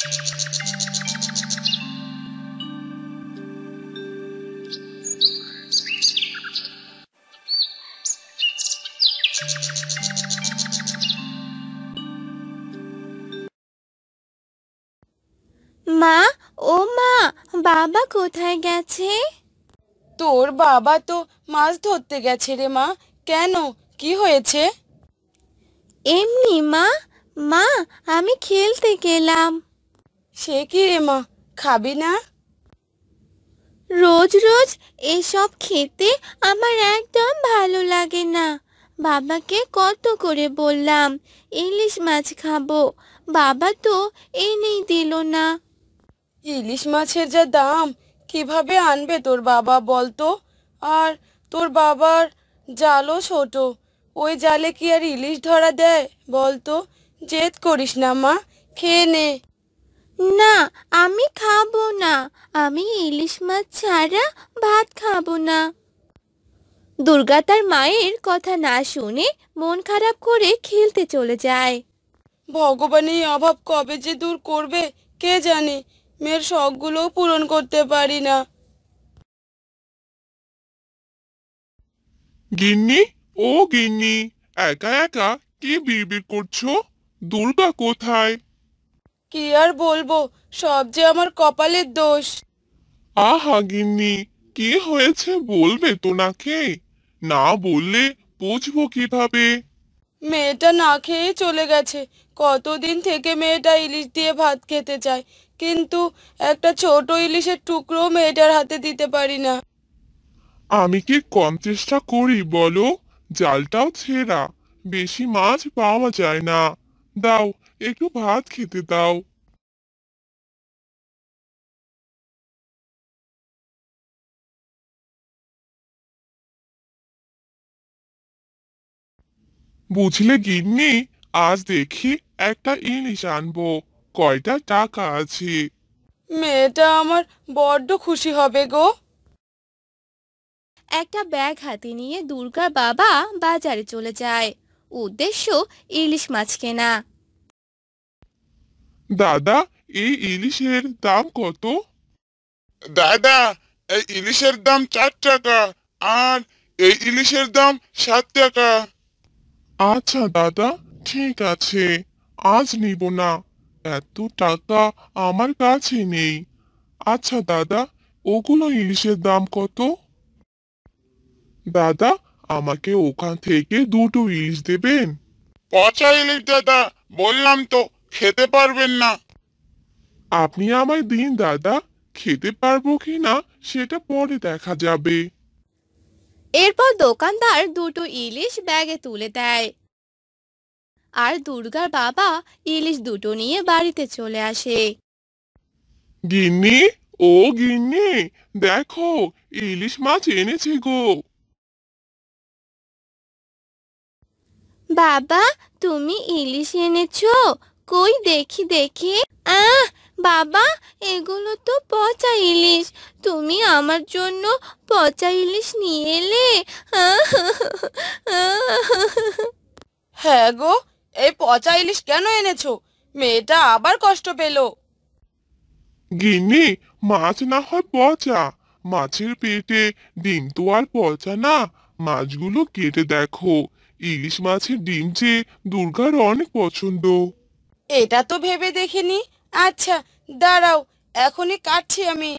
মা, ও মা, বাবা কোথায় গেছে? তোর বাবা তো মাছ ধরতে গেছে রে মা। কেন, কি হয়েছে? এমনি মা। মা, আমি খেলতে গেলাম। সে কি রে মা, খাবি না? রোজ রোজ এসব খেতে আমার একদম ভালো লাগে না। বাবাকে কত করে বললাম ইলিশ মাছ খাবো, বাবা তো এনেই দিল না। ইলিশ মাছের যা দাম, কিভাবে আনবে তোর বাবা বলতো? আর তোর বাবার জালও ছোট, ওই জালে কি আর ইলিশ ধরা দেয় বলতো? জেদ করিস না মা, খেয়ে নে। না, আমি খাবো না। আমি ইলিশ মাছ ছাড়া ভাত খাবো না। দুর্গা তার মায়ের কথা না শুনে মন খারাপ করে খেলতে চলে যায়। ভগবান এই অভাব কবে যে দূর করবে কে জানে। মেয়ের শখগুলোও পূরণ করতে পারি না। গিন্নি, ও গিন্নি, একা একা কি বিড়বিড় করছো? দুর্গা কোথায়? কি আর বলবো, সব যে আমার কপালের দোষ। আহা গিন্নি, কি হয়েছে বলবে তো নাকি? না বললে বুঝবো কিভাবে? মেয়েটা না খেয়েই চলে গেছে। কতদিন থেকে মেয়েটা ইলিশ দিয়ে ভাত খেতে চায়, কিন্তু একটা ছোট ইলিশের টুকরো মেয়েটার হাতে দিতে পারি না। আমি কি কম চেষ্টা করি বলো? জালটাও ছেঁড়া, বেশি মাছ পাওয়া যায় না। দাও, একটু ভাত খেতে দাও। বুঝলে গিন্নি, আজ দেখি একটা ইলিশ আনবো। কয়টা টাকা আছে? মেয়েটা আমার বড্ড খুশি হবে গো। একটা ব্যাগ হাতে নিয়ে দুর্গার বাবা বাজারে চলে যায়। উদ্দেশ্য ইলিশ মাছ কেনা। দাদা, এই ইলিশের দাম কত? দাদা, এই ইলিশের দাম 4 টাকা, আর এই ইলিশের দাম 7 টাকা। আচ্ছা দাদা, ঠিক আছে, আজ নিব না। এত টাকা আমার কাছে নেই। আচ্ছা দাদা, ওগুলো ইলিশের দাম কত? দাদা, আমাকে ওখান থেকে দুটো ইলিশ দেবেন? পচা ইলিশ দাদা, বললাম তো খেতে পারবেন না। আপনি আমায় দিন দাদা, খেতে পারবো কি না সেটা পরে দেখা যাবে। এরপর দোকানদার দুটো ইলিশ ব্যাগে তুলে দেয়। আর দুর্গার বাবা ইলিশ দুটো নিয়ে বাড়িতে চলে আসে। গিন্নি, ও গিন্নি, দেখো, ইলিশ মাছ এনেছি গো। বাবা, তুমি ইলিশ এনেছো? কই দেখি দেখি। আহ, বাবা, এগুলো তো পচা ইলিশ। তুমি আমার জন্য পচা ইলিশ নিয়ে এলে? হ্যাঁ গো, এই পচা ইলিশ কেন এনেছো? মেয়েটা আবার কষ্ট পেলো। গিন্নি, মাছ না হয় পচা, মাছের পেটে ডিম তো আর পচা না। মাছগুলো কেটে দেখো, ইলিশ মাছের ডিম যে দুর্গার অনেক পছন্দ। এটা তো ভেবে দেখিনি। আচ্ছা, দাঁড়াও, এখনই কাটছি আমি।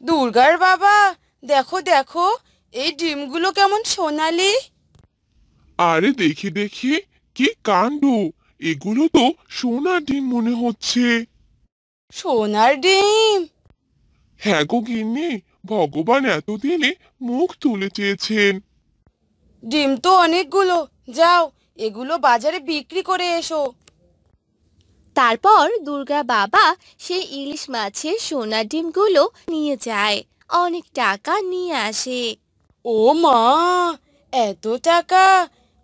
দুর্গার বাবা, দেখো দেখো, এই ডিমগুলো কেমন সোনালি। আরে দেখি দেখি, কি কাণ্ড! এগুলো তো সোনার ডিম মনে হচ্ছে। সোনার ডিম? হ্যাঁ গো গিন্নি, ভগবান এতদিনে মুখ তুলে চেয়েছেন। ডিম তো অনেকগুলো। যাও, এগুলো বাজারে বিক্রি করে এসো। তারপর দুর্গা বাবা সেই ইলিশ মাছের সোনা ডিমগুলো নিয়ে যায়, অনেক টাকা নিয়ে আসে। ও মা, এত টাকা!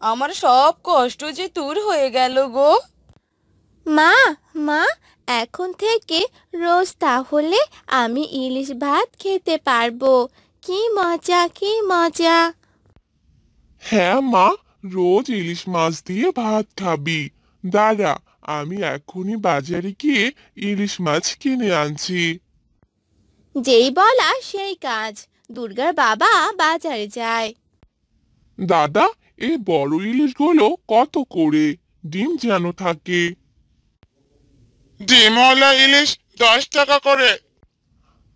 আমার সব কষ্ট যে দূর হয়ে গেল গো। মা, মা, এখন থেকে রোজ তাহলে আমি ইলিশ ভাত খেতে পারবো। কি মজা, কি মজা! হ্যাঁ মা, রোজ ইলিশ মাছ দিয়ে ভাত খাবি। দাঁড়া, আমি এখনই বাজারে গিয়ে ইলিশ মাছ কিনে আনছি। যেই বলা সেই কাজ, দুর্গার বাবা বাজারে যায়। দাদা, এই বড় ইলিশগুলো কত করে? ডিম যেন থাকে। ডিমওয়ালা ইলিশ 10 টাকা করে।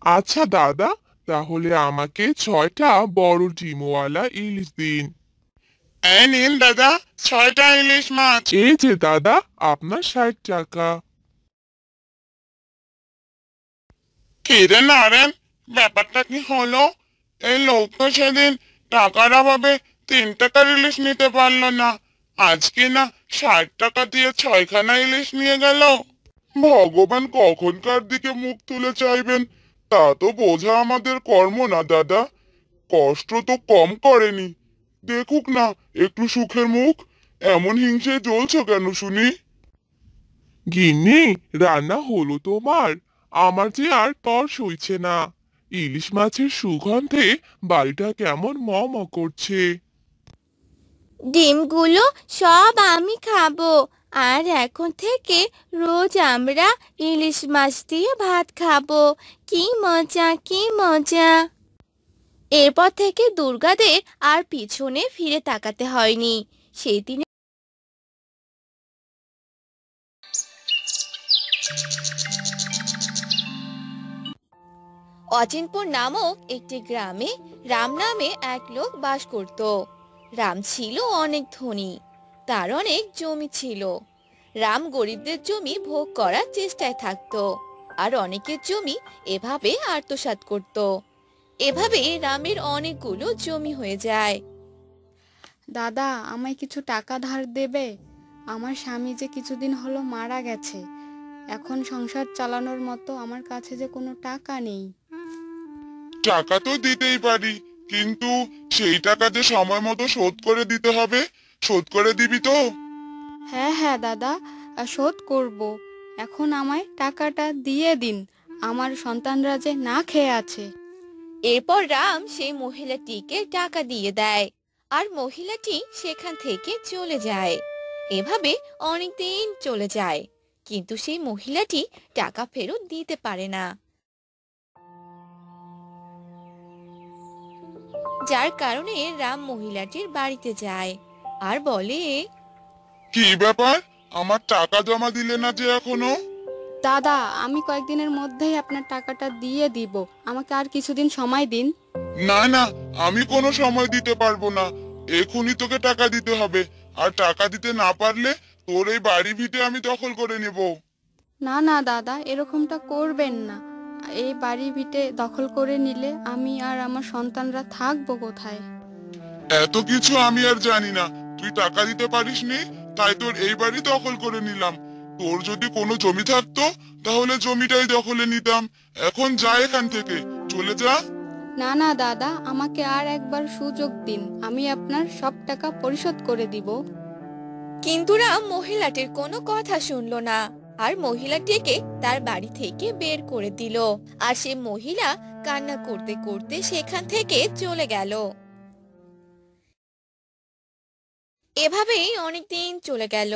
আচ্ছা দাদা, তাহলে আমাকে 6টা বড় ডিমওয়ালা ইলিশ দিন। এই নিন দাদা, 6টা ইলিশ মাছ। এই যে দাদা, আপনার 60 টাকা। কিরে নারেন, ব্যাপারটা কি হলো? এই লোক তো সেদিন টাকার অভাবে 3 টাকার ইলিশ নিতে পারলো না, আজকে না 60 টাকা দিয়ে 6খানা ইলিশ নিয়ে গেল। ভগবান কখনকার দিকে মুখ তুলে চাইবেন তা তো বোঝা আমাদের কর্ম না দাদা। কষ্ট তো কম করেনি, দেখুক না একটু সুখের মুখ। এমন হিংসে জ্বলছো কেন শুনি? গিন্নি, রান্না হলো তোমার? আমার যে আর তর সইছে না। ইলিশ মাছের সুগন্ধে বাড়িটা কেমন ম ম করছে। ডিমগুলো সব আমি খাবো, আর এখন থেকে রোজ আমরা ইলিশ মাছ দিয়ে ভাত খাবো। কি মজা, কি মজা! এরপর থেকে দুর্গাদের আর পিছনে ফিরে তাকাতে হয়নি। সেই দিন অচিনপুর নামক একটি গ্রামে রাম নামে এক লোক বাস করত। রাম ছিল অনেক ধনী, তার অনেক জমি ছিল। রাম গরিবদের জমি ভোগ করার চেষ্টায় থাকতো, আর অনেকের জমি এভাবে আত্মসাৎ করত। এভাবে রামের অনেকগুলো জমি হয়ে যায়। দাদা, আমায় কিছু টাকা ধার দেবে? আমার স্বামী যে কিছুদিন হলো মারা গেছে, এখন সংসার চালানোর মতো আমার কাছে যে কোনো টাকা নেই। টাকা তো দিতেই পারি, কিন্তু সেই টাকা যে সময় মতো শোধ করে দিতে হবে। শোধ করে দিবি তো? হ্যাঁ হ্যাঁ দাদা, শোধ করব। এখন আমায় টাকাটা দিয়ে দিন, আমার সন্তানরা যে না খেয়ে আছে। এরপর রাম সেই মহিলাটিকে টাকা দিয়ে দেয়, আর মহিলাটি সেখান থেকে চলে যায়। এভাবে অনেক দিন চলে যায়, কিন্তু সেই মহিলাটি টাকা ফেরত দিতে পারে না। যার কারণে রাম মহিলাটির বাড়িতে যায় আর বলে, কি ব্যাপার, আমার টাকা জমা দিলে না যে এখনো? দাদা, আমি কয়েকদিনের মধ্যেই আপনার টাকাটা দিয়ে দিব, আমাকে আর কিছুদিন সময় দিন। না না, আমি কোনো সময় দিতে পারবো না, এখনই তোকে টাকা দিতে হবে। আর টাকা দিতে না পারলে তোর এই বাড়ি ভিটে আমি দখল করে নেব। না না দাদা, এরকমটা করবেন না। এই বাড়ি ভিটে দখল করে নিলে আমি আর আমার সন্তানরা থাকবো কোথায়? এত কিছু আমি আর জানি না। তুই টাকা দিতে পারিসনি, তাই তোর এই বাড়ি দখল করে নিলাম। তোর যদি কোনো জমি থাকতো তাহলে জমিটাই দখলে নিতাম। এখন যা এখান থেকে, চলে যা। না না দাদা, আমাকে আর একবার সুযোগ দিন, আমি আপনার সব টাকা পরিশোধ করে দিব। কিন্তু রাম মহিলাটির কোনো কথা শুনলো না, আর মহিলাটিকে তার বাড়ি থেকে বের করে দিল। আর সে মহিলা কান্না করতে করতে সেখান থেকে চলে গেল। এভাবেই অনেকদিন চলে গেল।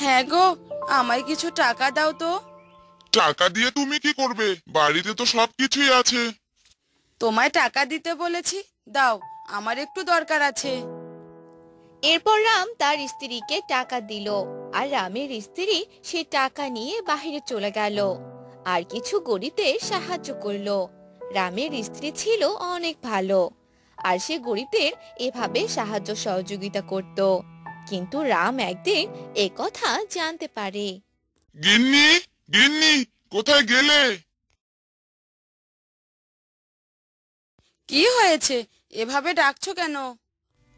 হ্যাঁ গো, আমায় কিছু টাকা দাও তো। টাকা দিয়ে তুমি কি করবে? বাড়িতে তো সবকিছুই আছে। তোমায় টাকা দিতে বলেছি, দাও, আমার একটু দরকার আছে। এরপর রাম তার স্ত্রীকে টাকা দিল, আর রামের স্ত্রী সে টাকা নিয়ে বাহিরে চলে গেল আর কিছু গরিবদের সাহায্য করলো। রামের স্ত্রী ছিল অনেক ভালো, আর সে গরিবদের এভাবে সাহায্য সহযোগিতা করত। কিন্তু রাম একদিন একথা জানতে পারে। গিন্নি, গিন্নি, কোথায় গেলে? কি হয়েছে, এভাবে ডাকছো কেন?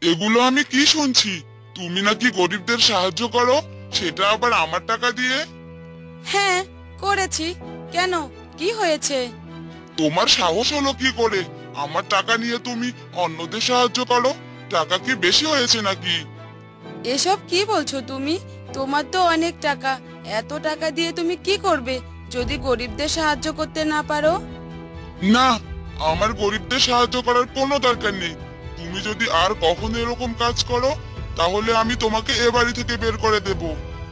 এগুলো আমি কি শুনছি? তুমি নাকি গরিবদের সাহায্য করো, সেটা আবার আমার টাকা দিয়ে? হ্যাঁ, করেছি। কেন, কি হয়েছে? তোমার সাহস হলো কি করে? আমার টাকা নিয়ে তুমি অন্যদের সাহায্য করো? টাকা কি বেশি হয়েছে নাকি? এসব কি বলছো তুমি? তোমার তো অনেক টাকা, এত টাকা দিয়ে তুমি কি করবে যদি গরিবদের সাহায্য করতে না পারো? না, আমার গরিবদের সাহায্য করার কোনো দরকার নেই। তুমি যদি আর কখনো এরকম কাজ করো তাহলে আমি তোমাকে এ বাড়ি থেকে বের করে দেব।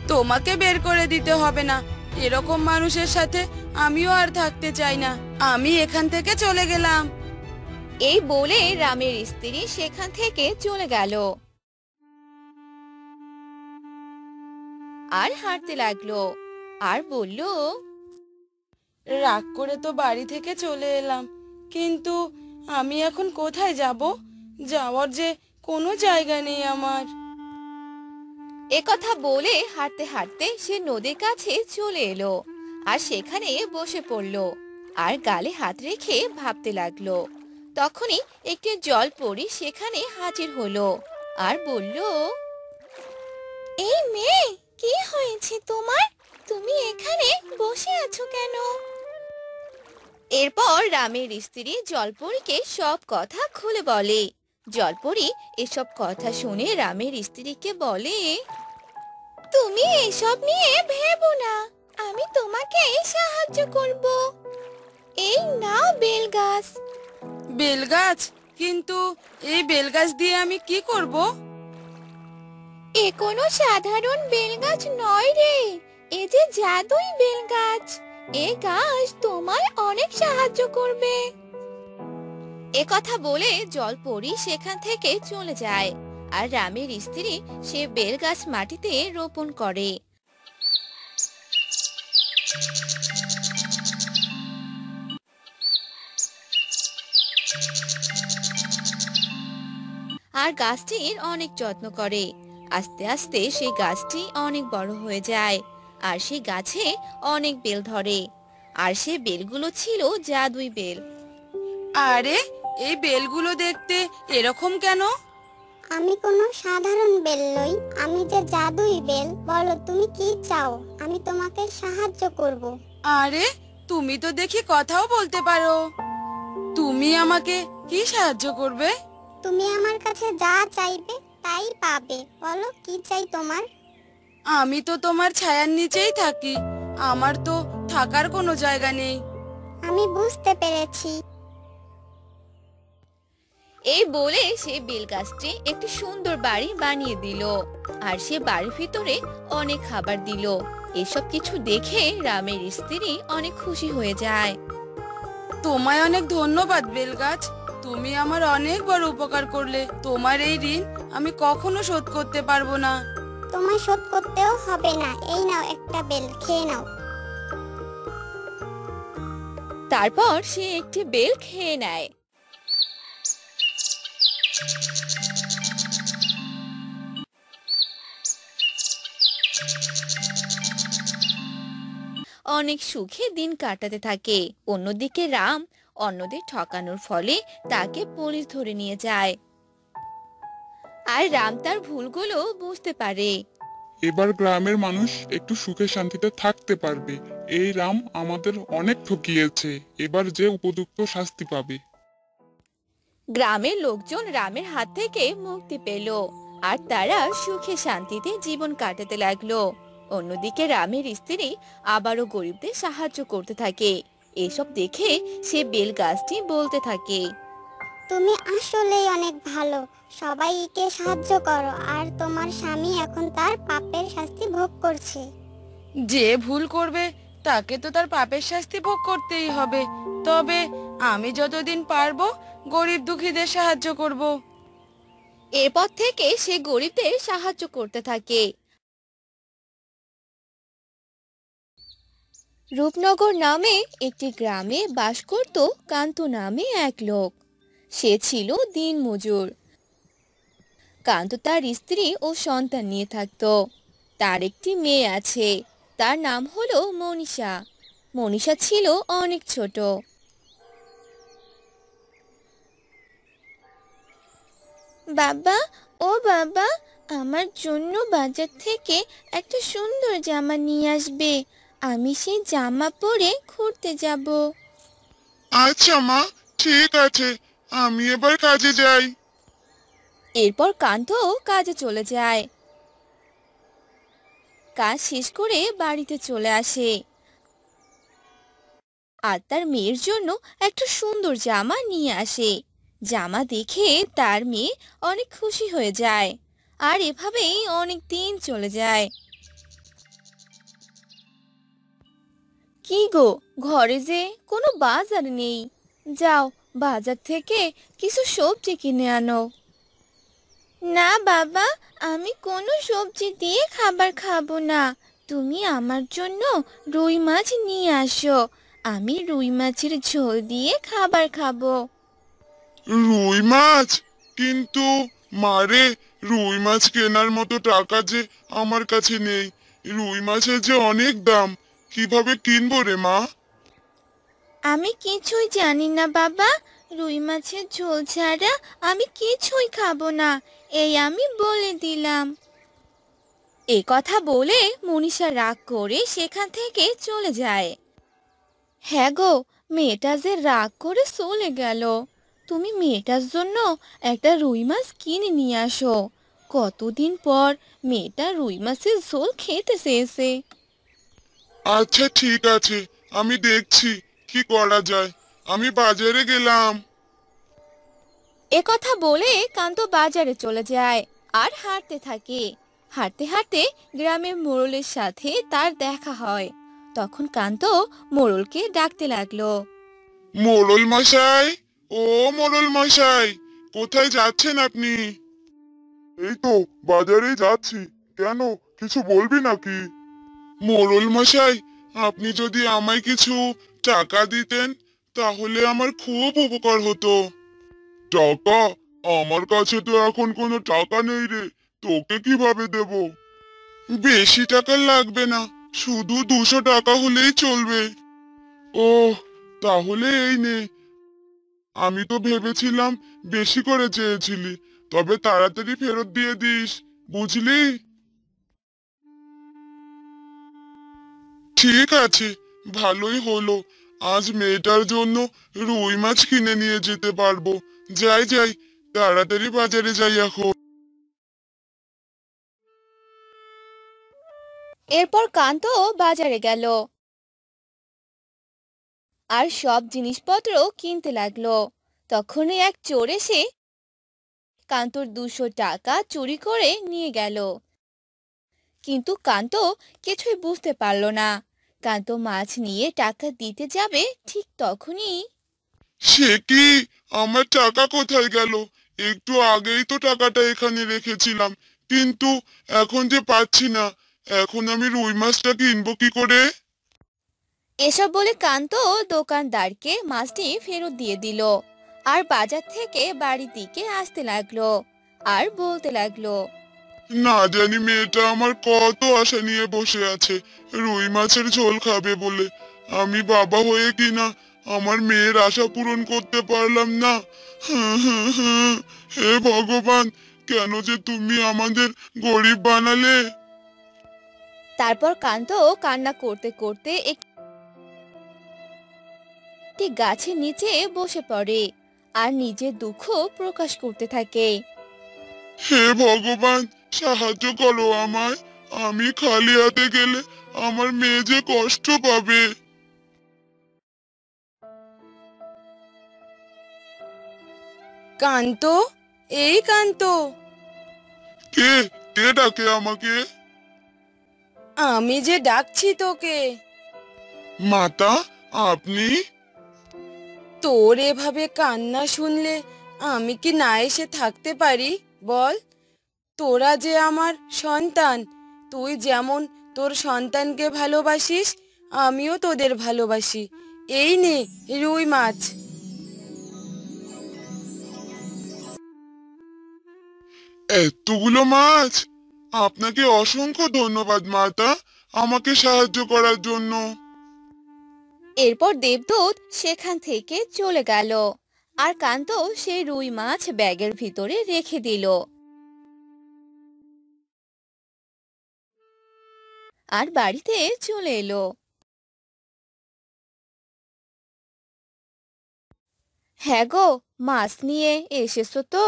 তোমাকে বের করে দিতে হবে না। এরকম মানুষের সাথে আমিও আর থাকতে চাই না। আমি এখান থেকে চলে গেলাম। এই বলে রামের স্ত্রী সেখান থেকে চলে গেল আর হাঁটতে লাগলো আর বলল, রাগ করে তো বাড়ি থেকে চলে এলাম, কিন্তু আমি এখন কোথায় যাব? যাওয়ার যে কোনো জায়গা নেই আমার। একথা বলে হাঁটতে হাঁটতে সে নদীর কাছে চলে এলো আর সেখানে বসে পড়লো আর গালে হাত রেখে ভাবতে লাগলো। তখনই একটি জলপরী সেখানে হাজির হলো আর বলল, এই মেয়ে, কি হয়েছে তোমার? তুমি এখানে বসে আছো কেন? এরপর রামের স্ত্রী জলপরীকে সব কথা খুলে বলে। জলপরী এসব কথা শুনে রামের স্ত্রীকে বলে, তুমি এসব নিয়ে ভেবো না, আমি তোমাকে সাহায্য করব। এই নাও বেলগাছ। বেলগাছ? কিন্তু এই বেলগাছ দিয়ে আমি কি করব? এ কোনো সাধারণ বেলগাছ নয় রে, এ যে জাদুই বেলগাছ। এই গাছ তোমায় অনেক সাহায্য করবে। এ কথা বলে জলপরী সেখান থেকে চলে যায় আর রামের স্ত্রী সে বেলগাছ মাটিতে রোপণ করে। আর গাছটির অনেক যত্ন করে। আস্তে আস্তে সেই গাছটি অনেক বড় হয়ে যায় আর সেই গাছে অনেক বেল ধরে। আর সে বেলগুলো ছিল জাদুই বেল। আরে, এই বেলগুলো দেখতে এরকম কেন? আমি কোনো সাধারণ বেল নই, আমি যে জাদুই বেল। বলো তুমি কি চাও, আমি তোমাকে সাহায্য করব। আরে, তুমি তো দেখি কথাও বলতে পারো। তুমি আমাকে কি সাহায্য করবে? তুমি আমার কাছে যা চাইবে তাই পাবে। বলো কি চাই তোমার? আমি তো তোমার ছায়ার নিচেই থাকি, আমার তো থাকার কোনো জায়গা নেই। আমি বুঝতে পেরেছি। এই বলে সে বেল গাছটি একটি সুন্দর বাড়ি বানিয়ে দিল আর সে বাড়ির ভিতরে অনেক খাবার দিল। এসব কিছু দেখে রামের স্ত্রী অনেক খুশি হয়ে যায়। তোমায় অনেক ধন্যবাদ বেলগাছ, তুমি আমার অনেক বড় উপকার করলে। তোমার এই ঋণ আমি কখনো শোধ করতে পারবো না। তোমায় শোধ করতেও হবে না, এই নাও একটা বেল, খেয়ে নাও। তারপর সে একটি বেল খেয়ে নেয়। অনেক সুখে দিন কাটাতে থাকে। অন্যদিকে রাম অন্যদের ঠকানোর ফলে তাকে পুলিশ ধরে নিয়ে যায় আর রাম তার ভুলগুলো বুঝতে পারে। এবার গ্রামের মানুষ একটু সুখে শান্তিতে থাকতে পারবে। এই রাম আমাদের অনেক ঠকিয়েছে, এবার যে উপযুক্ত শাস্তি পাবে। গ্রামের লোকজন রামের হাত থেকে মুক্তি পেল আর তারা সুখে শান্তিতে জীবন কাটাতে লাগলো। অন্যদিকে রামের স্ত্রী আবারও গরিবদের সাহায্য করতে থাকে। এসব দেখে সে বেল গাছটি বলতে থাকে, তুমি আসলেই অনেক ভালো, সবাইকে সাহায্য করো। আর তোমার স্বামী এখন তার পাপের শাস্তি ভোগ করছে। যে ভুল করবে তাকে তো তার পাপের শাস্তি ভোগ করতেই হবে। তবে আমি যতদিন পারবো গরিব দুঃখীদের সাহায্য করব। এরপর থেকে সে গরিবদের সাহায্য করতে থাকে। রূপনগর নামে একটি গ্রামে বাস করত কান্ত নামে এক লোক। সে ছিল দিনমজুর। কান্ত তার স্ত্রী ও সন্তান নিয়ে থাকতো। তার একটি মেয়ে আছে, তার নাম হলো মনীষা। মনীষা ছিল অনেক ছোট। বাবা, ও বাবা, আমার জন্য বাজার থেকে একটা সুন্দর জামা নিয়ে আসবে। আমি সেই জামা পরে ঘুরতে যাব। আচ্ছা মা, ঠিক আছে, আমি এবার কাজে যাই। এরপর কান্ত কাজে চলে যায়। কাজ শেষ করে বাড়িতে চলে আসে আর তার মেয়ের জন্য একটা সুন্দর জামা নিয়ে আসে। জামা দেখে তার মেয়ে অনেক খুশি হয়ে যায় আর এভাবেই অনেক দিন চলে যায়। কি গো, ঘরে যে কোনো বাজার নেই, যাও বাজার থেকে কিছু সবজি কিনে আনো। না বাবা, আমি কোনো সবজি দিয়ে খাবার খাবো না। তুমি আমার জন্য রুই মাছ নিয়ে আসো, আমি রুই মাছের ঝোল দিয়ে খাবার খাবো। রুই মাছ? কিন্তু মারে, রুই মাছ কেনার মতো টাকা যে আমার কাছে নেই। রুই মাছের যে অনেক দাম, কিভাবে কিনবো রে মা? আমি কিছুই জানি না বাবা, রুই মাছের ঝোল ছাড়া আমি কিছুই খাবো না, এই আমি বলে দিলাম। এ কথা বলে মনীষা রাগ করে সেখান থেকে চলে যায়। হ্যাঁ গো, মেয়েটা যে রাগ করে চলে গেল। তুমি মেয়েটার জন্য একটা রুই মাছ কিনে নিয়ে আসো। কতদিন পর মেয়েটা রুই মাছের ঝোল খেতে চেয়েছে। আচ্ছা ঠিক আছে, আমি দেখছি কি করা যায়। আমি বাজারে গেলাম। এ কথা বলে কান্ত বাজারে চলে যায় আর হাঁটতে থাকে। হাঁটতে হাঁটতে গ্রামের মোড়লের সাথে তার দেখা হয়। তখন কান্ত মোড়লকে ডাকতে লাগলো। মোড়ল মশাই, ও মোড়ল মশাই, কোথায় যাচ্ছেন আপনি? এই তো বাজারে যাচ্ছি। কেন, কিছু বলবি নাকি? মোড়ল মশাই, আপনি যদি আমায় কিছু টাকা দিতেন তাহলে আমার খুব উপকার হতো। টাকা? আমার কাছে তো এখন কোনো টাকা নেই রে, তোকে কিভাবে দেব? বেশি টাকা লাগবে না, শুধু 200 টাকা হলেই চলবে। ও, তাহলে এই নে। আমি তো ভেবেছিলাম বেশি করে চেয়েছিলি, তবে তাড়াতাড়ি ফেরত দিয়ে দিস, বুঝলি? ঠিক আছে, ভালোই হলো। আজ মেয়েটার জন্য রুই মাছ কিনে নিয়ে যেতে পারবো। যাই যাই, তাড়াতাড়ি বাজারে যাই এখন। এরপর কান্ত বাজারে গেল আর সব জিনিসপত্র কিনতে লাগলো। তখনই এক চোর এসে কান্তর 200 টাকা চুরি করে নিয়ে গেল। কিন্তু কান্ত কিছুই বুঝতে পারল না। কান্ত মাছ নিয়ে টাকা দিতে যাবে, ঠিক তখনই সে কি, আমার টাকা কোথায় গেল? একটু আগেই তো টাকাটা এখানে রেখেছিলাম, কিন্তু এখন যে পাচ্ছি না। এখন আমি রুই মাছটা কিনবো কি করে? এসব বলে কান্ত দোকানদারকে মাছটি ফেরত দিয়ে দিল আর বাজার থেকে বাড়ির দিকে আসতে লাগলো আর বলতে লাগলো। না জানি মেয়েটা আমার কত আশা নিয়ে বসে আছে রুই মাছের ঝোল খাবে বলে। আমি বাবা হয়ে কিনা আমার মেয়ের আশা পূরণ করতে পারলাম না। হে ভগবান, কেন যে তুমি আমাদের গরিব বানালে? তারপর কান্ত কান্না করতে করতে একটি গাছের নিচে বসে পড়ে আর নিজের দুঃখ প্রকাশ করতে থাকে। হে ভগবান, সাহায্য করো আমায়। আমি খালি হাতে গেলে আমার মেয়ে যে কষ্ট পাবে। কান্ত, এই কান্ত, কে? কে ডাকে আমাকে? আমি যে ডাকছি তোকে। মাতা, আপনি? তোর এভাবে কান্না শুনলে আমি কি না এসে থাকতে পারি বল? তোরা যে আমার সন্তান, তুই যেমন তোর সন্তানকে ভালোবাসিস, আমিও তোদের ভালোবাসি। এই নে রুই মাছ। এতগুলো মাছ! আপনাকে অসংখ্য ধন্যবাদ মাতা, আমাকে সাহায্য করার জন্য। এরপর দেবদূত সেখান থেকে চলে গেল আর কান্ত সেই রুই মাছ ব্যাগের ভিতরে রেখে দিল আর বাড়িতে চলে এলো। হ্যাঁ গো, মাছ নিয়ে এসেছো তো?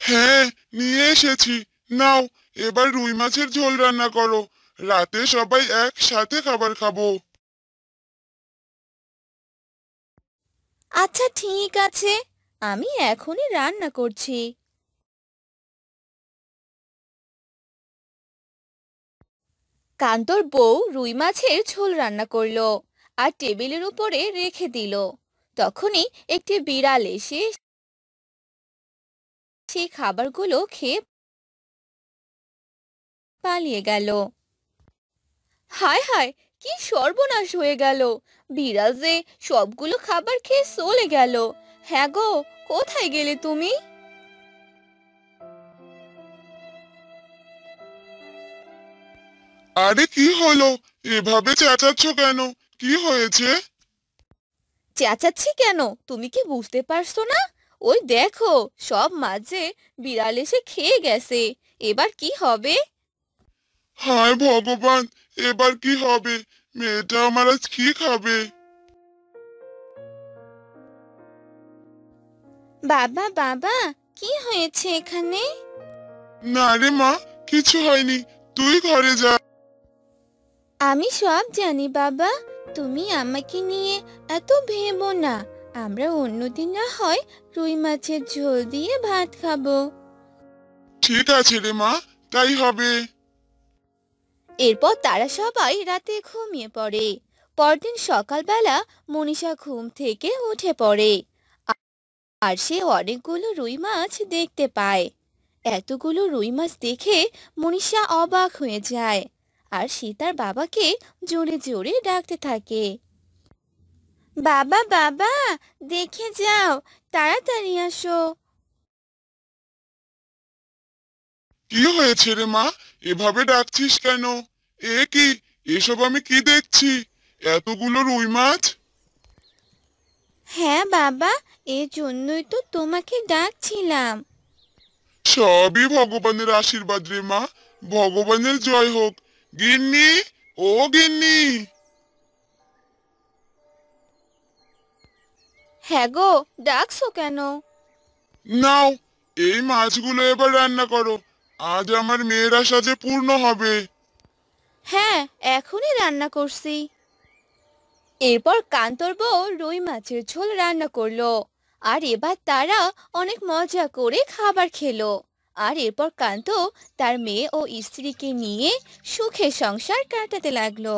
হ্যাঁ, নিয়ে এসেছি। নাও, এবার রুই মাছের ঝোল রান্না করো। রাতে সবাই একসাথে খাবার খাবো। আচ্ছা ঠিক আছে, আমি এখনই রান্না করছি। কান্তর বউ রুই মাছের ঝোল রান্না করলো আর টেবিলের উপরে রেখে দিল। তখনই একটি বিড়াল এসে সেই খাবারগুলো খেয়ে পালিয়ে গেল। হায় হায়, কি সর্বনাশ হয়ে গেল! বিড়াল যে সবগুলো খাবার খেয়ে চলে গেল। হ্যাঁ গো, কোথায় গেলে তুমি? আরে কি হলো? এভাবে চেঁচাচ্ছ কেন? কি হয়েছে? চেঁচাচ্ছি কেন, তুমি কি বুঝতে পারছো না? ওই দেখো, সব মাছ যে বিড়াল এসে খেয়ে গেছে। এবার কি হবে? হায় ভগবান, এবার কি হবে? মেয়েটা আমার আজ কি খাবে? বাবা বাবা, কি হয়েছে এখানে? না রে মা, কিছু হয়নি, তুই ঘরে যা। আমি সব জানি বাবা, তুমি আমাকে নিয়ে এত ভেবো না। আমরা অন্যদিন না হয় রুই মাছের ঝোল দিয়ে ভাত খাবো। ঠিক আছে রে মা, তাই হবে। এরপর তারা সবাই রাতে ঘুমিয়ে পড়ে। পরদিন সকালবেলা মনীষা ঘুম থেকে উঠে পড়ে আর সে অনেকগুলো রুই মাছ দেখতে পায়। এতগুলো রুই মাছ দেখে মনীষা অবাক হয়ে যায় আর সে তার বাবাকে জোরে জোরে ডাকতে থাকে। বাবা বাবা, দেখে যাও, তাড়াতাড়ি আসো। কি হয়েছে রে মা, এভাবে ডাকছিস কেন? এ কি, এসব আমি কি দেখছি? এতগুলো রুই মাছ! হ্যাঁ বাবা, এর জন্যই তো তোমাকে ডাকছিলাম। সবই ভগবানের আশীর্বাদ রে মা, ভগবানের জয় হোক। গিন্নি, ও গিন্নি! হ্যাঁ গো, ডাকছো কেন? নাও, এই মাছগুলো এবার রান্না করো। আজ আমার মেয়ের আশা যে পূর্ণ হবে। হ্যাঁ, এখনই রান্না করছি। এরপর কান্তর বউ রুই মাছের ঝোল রান্না করলো আর এবার তারা অনেক মজা করে খাবার খেলো। আর এরপর কান্ত তার মেয়ে ও স্ত্রীকে নিয়ে সুখে সংসার কাটাতে লাগলো।